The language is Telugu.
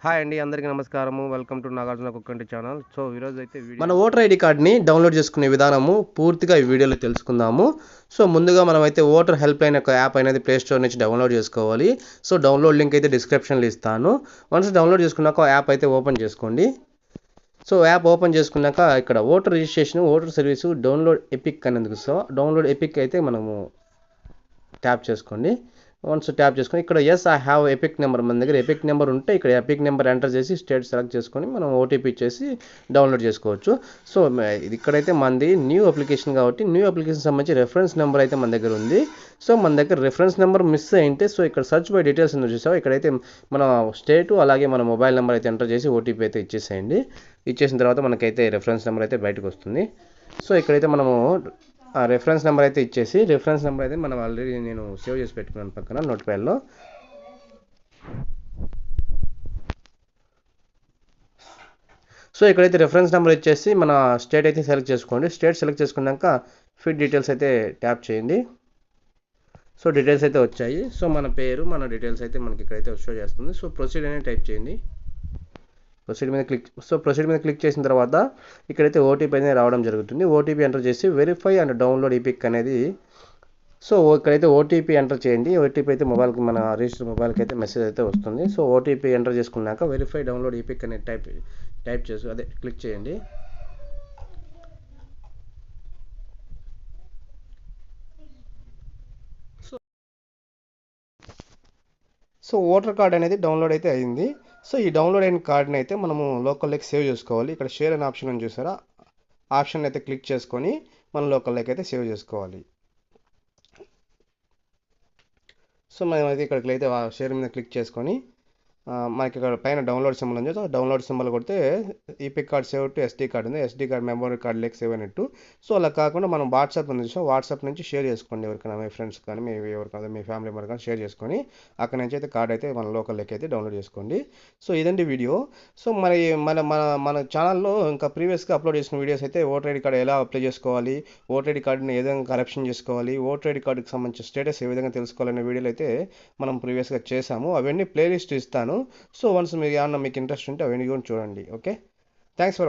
హాయ్ అండి, అందరికీ నమస్కారము. Welcome to Nagarjuna Kukkanti channel. So ఈరోజు అయితే మన ఓటర్ ఐడి కార్డ్ని డౌన్లోడ్ చేసుకునే విధానము పూర్తిగా ఈ వీడియోలో తెలుసుకుందాము. సో ముందుగా మనం అయితే ఓటర్ హెల్ప్ లైన్ యొక్క యాప్ అనేది ప్లే స్టోర్ నుంచి డౌన్లోడ్ చేసుకోవాలి. సో డౌన్లోడ్ లింక్ అయితే డిస్క్రిప్షన్లో ఇస్తాను. వన్స్ డౌన్లోడ్ చేసుకున్నాక యాప్ అయితే ఓపెన్ చేసుకోండి. సో యాప్ ఓపెన్ చేసుకున్నాక ఇక్కడ voter registration, voter service, download EPIC అనేందుకు. సో డౌన్లోడ్ ఎపిక్ అయితే మనము ట్యాప్ చేసుకోండి. వన్స్ ట్యాప్ చేసుకొని ఇక్కడ yes I have EPIC number, మన దగ్గర ఎపిక్ నెంబర్ ఉంటే ఇక్కడ ఎపిక్ నెంబర్ ఎంటర్ చేసి స్టేట్ సెలెక్ట్ చేసుకొని మనం ఓటీపీ ఇచ్చేసి డౌన్లోడ్ చేసుకోవచ్చు. సో ఇది ఇక్కడైతే మనది న్యూ అప్లికేషన్ కాబట్టి న్యూ అప్లికేషన్ సంబంధించి రెఫరెన్స్ నెంబర్ అయితే మన దగ్గర ఉంది. సో మన దగ్గర రెఫరెన్స్ నెంబర్ మిస్ అయింటే సో ఇక్కడ సర్చ్ బై డీటెయిల్స్ ఉంది చూసావు, ఇక్కడైతే మన స్టేటు అలాగే మన మొబైల్ నెంబర్ అయితే ఎంటర్ చేసి ఓటీపీ అయితే ఇచ్చేసేయండి. ఇచ్చేసిన తర్వాత మనకైతే రెఫరెన్స్ నెంబర్ అయితే బయటకు వస్తుంది. సో ఇక్కడైతే మనము ఆ రెఫరెన్స్ నెంబర్ అయితే ఇచ్చేసి, రిఫరెన్స్ నెంబర్ అయితే మనం ఆల్రెడీ నేను సేవ్ చేసి పెట్టుకున్నాను పక్కన నోట్ ప్యాడ్లో. సో ఇక్కడైతే రెఫరెన్స్ నెంబర్ ఇచ్చేసి మన స్టేట్ అయితే సెలెక్ట్ చేసుకోండి. స్టేట్ సెలెక్ట్ చేసుకున్నాక ఫిట్ డీటెయిల్స్ అయితే ట్యాప్ చేయండి. సో డీటెయిల్స్ అయితే వచ్చాయి. సో మన పేరు, మన డీటెయిల్స్ అయితే మనకి ఇక్కడైతే షో చేస్తుంది. సో ప్రొసీడ్ అనేది టైప్ చేయండి. ప్రొసీడ్ మీద క్లిక్ చేసిన తర్వాత ఇక్కడైతే ఓటీపీ అనేది రావడం జరుగుతుంది. ఓటీపీ ఎంటర్ చేసి వెరిఫై అండ్ డౌన్లోడ్ ఈపిక్ అనేది. సో ఇక్కడైతే ఓటీపీ ఎంటర్ చేయండి. ఓటీపీ అయితే మొబైల్కి, మన రిజిస్టర్ మొబైల్కి అయితే మెసేజ్ అయితే వస్తుంది. సో ఓటీపీ ఎంటర్ చేసుకున్నాక వెరిఫై డౌన్లోడ్ ఈపిక్ అనేది టైప్ చేసి క్లిక్ చేయండి. సో ఓటర్ కార్డ్ అనేది డౌన్లోడ్ అయితే అయింది. సో ఈ డౌన్లోడ్ అయిన కార్డ్ని అయితే మనము లోకల్లోకి సేవ్ చేసుకోవాలి. ఇక్కడ షేర్ అనే ఆప్షన్ అని చూసారా, ఆప్షన్ అయితే క్లిక్ చేసుకొని మన లోకల్లోకి అయితే సేవ్ చేసుకోవాలి. సో మనమైతే ఇక్కడికి అయితే షేర్ మీద క్లిక్ చేసుకొని మనకి ఇక్కడ పైన డౌన్లోడ్ సింబల్ ఉంది. డౌన్లోడ్ సింబల్ కొడితే EPIC card save to SD card ఉంది, ఎస్డీ కార్డ్ మెమరీ కార్డ్ లేక సేవ్ అయినట్టు. సో అలా కాకుండా మనం వాట్సాప్ ఉంది, సో వాట్సాప్ నుంచి షేర్ చేసుకోండి ఎవరికైనా, మీ ఫ్రెండ్స్ కానీ మీ ఎవరికైనా, మీ ఫ్యామిలీ మెంబర్ కానీ షేర్ చేసుకొని అక్కడ నుంచి అయితే కార్డ్ అయితే మన లోకల్లోకి అయితే డౌన్లోడ్ చేసుకోండి. సో ఇదండి వీడియో. సో మరి మన మన మన ఛానల్లో ఇంకా ప్రీవియస్గా అప్లోడ్ చేసిన వీడియోస్ అయితే ఓటర్ ఐడి కార్డ్ ఎలా అప్లై చేసుకోవాలి, ఓటర్ ఐడి కార్డుని ఏ విధంగా కరెక్షన్ చేసుకోవాలి, ఓటర్ ఐడి కార్డుకి సంబంధించిన స్టేటస్ ఏ విధంగా తెలుసుకోవాలనే వీడియోలు అయితే మనం ప్రీవియస్గా చేసాము. అవన్నీ ప్లేలిస్ట్ ఇస్తాను. సో వన్స్ మీరు ఏమన్నా మీకు ఇంట్రెస్ట్ ఉంటే అవన్నీ కూడా చూడండి. Okay, thanks for